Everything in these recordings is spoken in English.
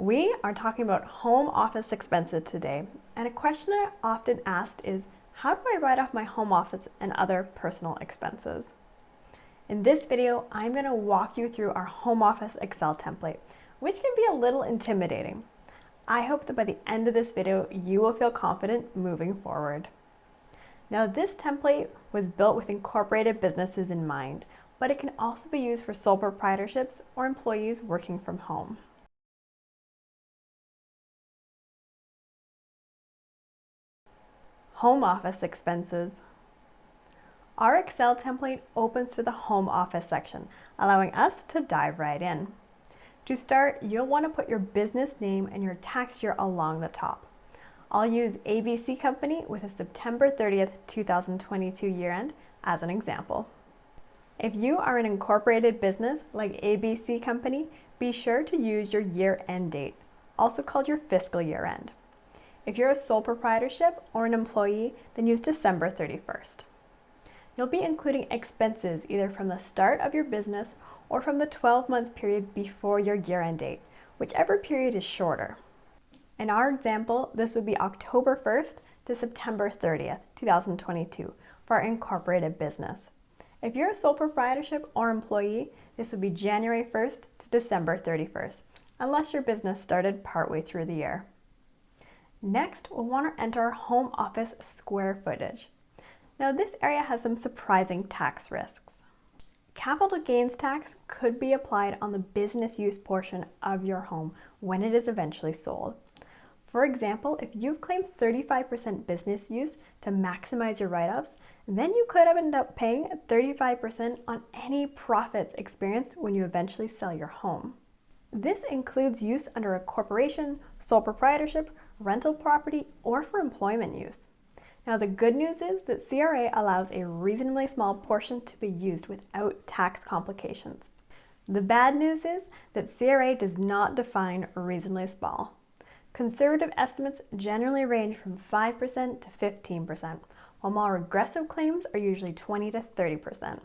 We are talking about home office expenses today, and a question I often asked is, how do I write off my home office and other personal expenses? In this video, I'm going to walk you through our home office Excel template, which can be a little intimidating. I hope that by the end of this video, you will feel confident moving forward. Now, this template was built with incorporated businesses in mind, but it can also be used for sole proprietorships or employees working from home. Home office expenses. Our Excel template opens to the home office section, allowing us to dive right in. To start, you'll want to put your business name and your tax year along the top. I'll use ABC Company with a September 30th, 2022 year end as an example. If you are an incorporated business like ABC Company, be sure to use your year end date, also called your fiscal year end. If you're a sole proprietorship or an employee, then use December 31st. You'll be including expenses either from the start of your business or from the 12-month period before your year-end date, whichever period is shorter. In our example, this would be October 1st to September 30th, 2022 for our incorporated business. If you're a sole proprietorship or employee, this would be January 1st to December 31st, unless your business started partway through the year. Next, we'll want to enter our home office square footage. Now, this area has some surprising tax risks. Capital gains tax could be applied on the business use portion of your home when it is eventually sold. For example, if you've claimed 35% business use to maximize your write-offs, then you could end up paying 35% on any profits experienced when you eventually sell your home. This includes use under a corporation, sole proprietorship, rental property, or for employment use. Now, the good news is that CRA allows a reasonably small portion to be used without tax complications. The bad news is that CRA does not define reasonably small. Conservative estimates generally range from 5% to 15%, while more aggressive claims are usually 20 to 30%.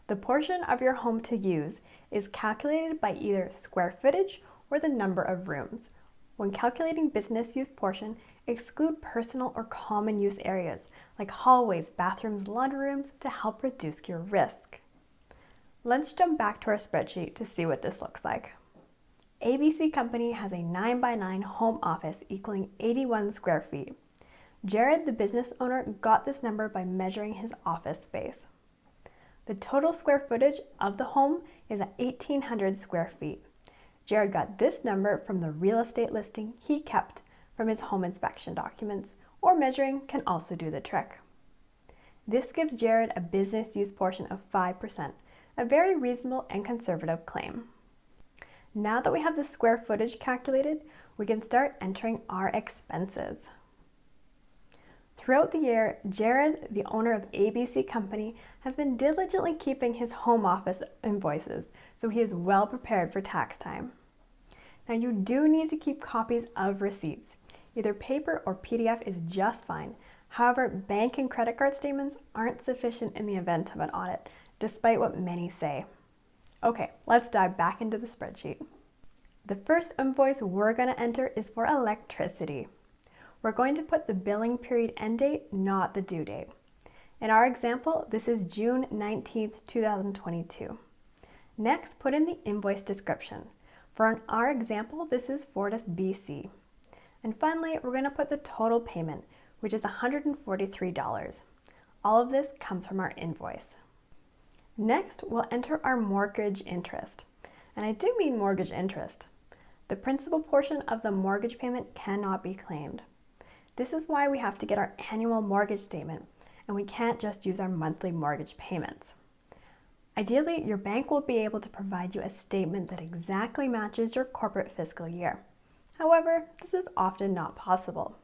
The portion of your home to use is calculated by either square footage or the number of rooms. When calculating business use portion, exclude personal or common use areas like hallways, bathrooms, laundry rooms to help reduce your risk. Let's jump back to our spreadsheet to see what this looks like. ABC Company has a 9x9 home office equaling 81 square feet. Jared, the business owner, got this number by measuring his office space. The total square footage of the home is at 1,800 square feet. Jared got this number from the real estate listing he kept from his home inspection documents, or measuring can also do the trick. This gives Jared a business use portion of 5%, a very reasonable and conservative claim. Now that we have the square footage calculated, we can start entering our expenses. Throughout the year, Jared, the owner of ABC Company, has been diligently keeping his home office invoices, so he is well prepared for tax time. Now, you do need to keep copies of receipts. Either paper or PDF is just fine. However, bank and credit card statements aren't sufficient in the event of an audit, despite what many say. Okay, let's dive back into the spreadsheet. The first invoice we're going to enter is for electricity. We're going to put the billing period end date, not the due date. In our example, this is June 19th, 2022. Next, put in the invoice description. For our example, this is Fortis BC. And finally, we're going to put the total payment, which is $143. All of this comes from our invoice. Next, we'll enter our mortgage interest. And I do mean mortgage interest. The principal portion of the mortgage payment cannot be claimed. This is why we have to get our annual mortgage statement, and we can't just use our monthly mortgage payments. Ideally, your bank will be able to provide you a statement that exactly matches your corporate fiscal year. However, this is often not possible.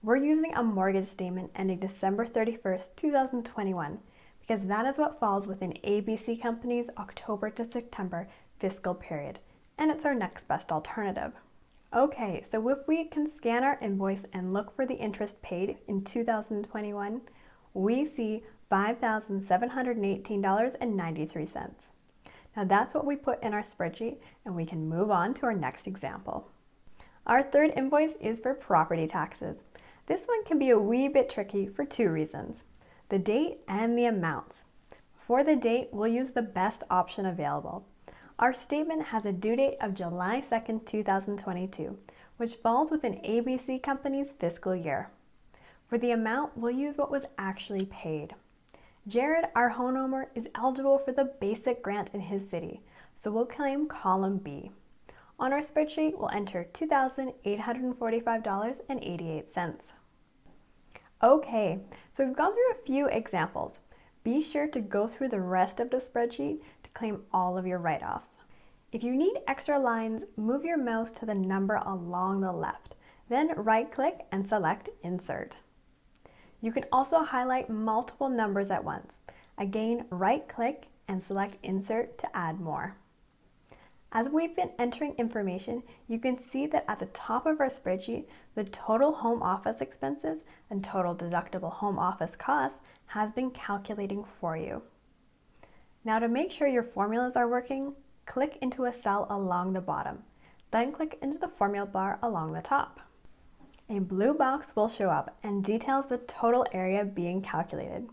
We're using a mortgage statement ending December 31st, 2021, because that is what falls within ABC Company's October to September fiscal period, and it's our next best alternative. Okay, so if we can scan our invoice and look for the interest paid in 2021, we see $5,718.93. Now that's what we put in our spreadsheet, and we can move on to our next example. Our third invoice is for property taxes. This one can be a wee bit tricky for two reasons: the date and the amounts. For the date, we'll use the best option available. Our statement has a due date of July 2nd, 2022, which falls within ABC Company's fiscal year. For the amount, we'll use what was actually paid. Jared, our homeowner, is eligible for the basic grant in his city, so we'll claim column B. On our spreadsheet, we'll enter $2,845.88. Okay, so we've gone through a few examples. Be sure to go through the rest of the spreadsheet to claim all of your write-offs. If you need extra lines, move your mouse to the number along the left, then right-click and select Insert. You can also highlight multiple numbers at once. Again, right-click and select Insert to add more. As we've been entering information, you can see that at the top of our spreadsheet, the total home office expenses and total deductible home office costs has been calculating for you. Now, to make sure your formulas are working, click into a cell along the bottom, then click into the formula bar along the top. A blue box will show up and details the total area being calculated.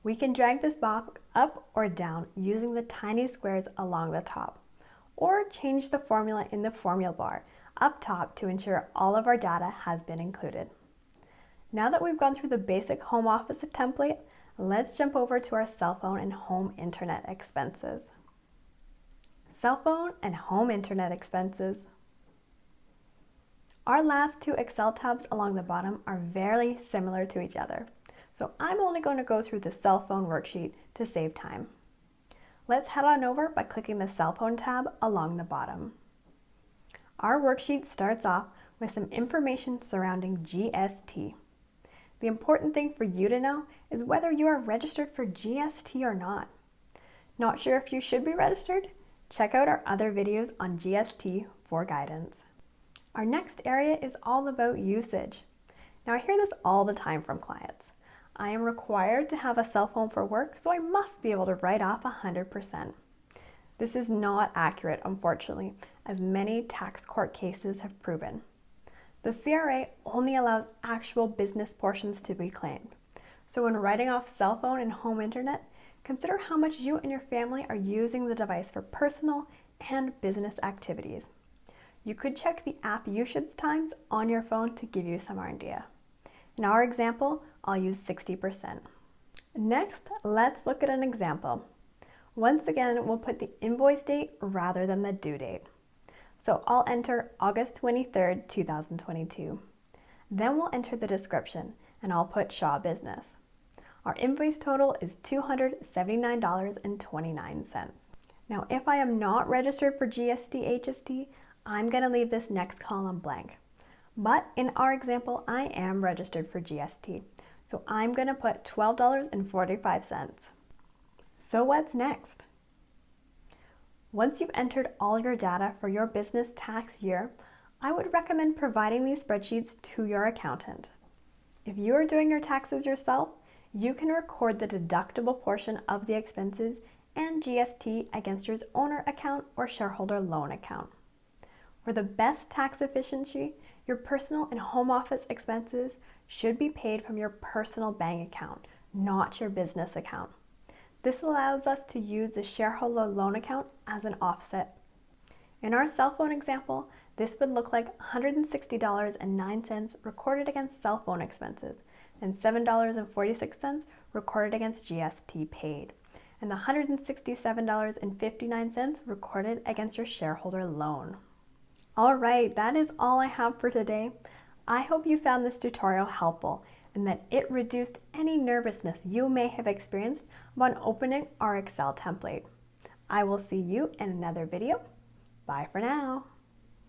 We can drag this box up or down using the tiny squares along the top, or change the formula in the formula bar up top to ensure all of our data has been included. Now that we've gone through the basic home office template, let's jump over to our cell phone and home internet expenses. Cell phone and home internet expenses. Our last two Excel tabs along the bottom are very similar to each other, so I'm only going to go through the cell phone worksheet to save time. Let's head on over by clicking the cell phone tab along the bottom. Our worksheet starts off with some information surrounding GST. The important thing for you to know is whether you are registered for GST or not. Not sure if you should be registered? Check out our other videos on GST for guidance. Our next area is all about usage. Now, I hear this all the time from clients. I am required to have a cell phone for work, so I must be able to write off 100%. This is not accurate, unfortunately, as many tax court cases have proven. The CRA only allows actual business portions to be claimed. So when writing off cell phone and home internet, consider how much you and your family are using the device for personal and business activities. You could check the app usage times on your phone to give you some idea. In our example, I'll use 60%. Next, let's look at an example. Once again, we'll put the invoice date rather than the due date. So I'll enter August 23rd, 2022. Then we'll enter the description, and I'll put Shaw Business. Our invoice total is $279.29. Now, if I am not registered for GST/HST, I'm going to leave this next column blank. But in our example, I am registered for GST, so I'm going to put $12.45. So what's next? Once you've entered all your data for your business tax year, I would recommend providing these spreadsheets to your accountant. If you are doing your taxes yourself, you can record the deductible portion of the expenses and GST against your owner account or shareholder loan account. For the best tax efficiency, your personal and home office expenses should be paid from your personal bank account, not your business account. This allows us to use the shareholder loan account as an offset. In our cell phone example, this would look like $160.09 recorded against cell phone expenses and $7.46 recorded against GST paid, and the $167.59 recorded against your shareholder loan. All right, that is all I have for today. I hope you found this tutorial helpful and that it reduced any nervousness you may have experienced when opening our Excel template. I will see you in another video. Bye for now.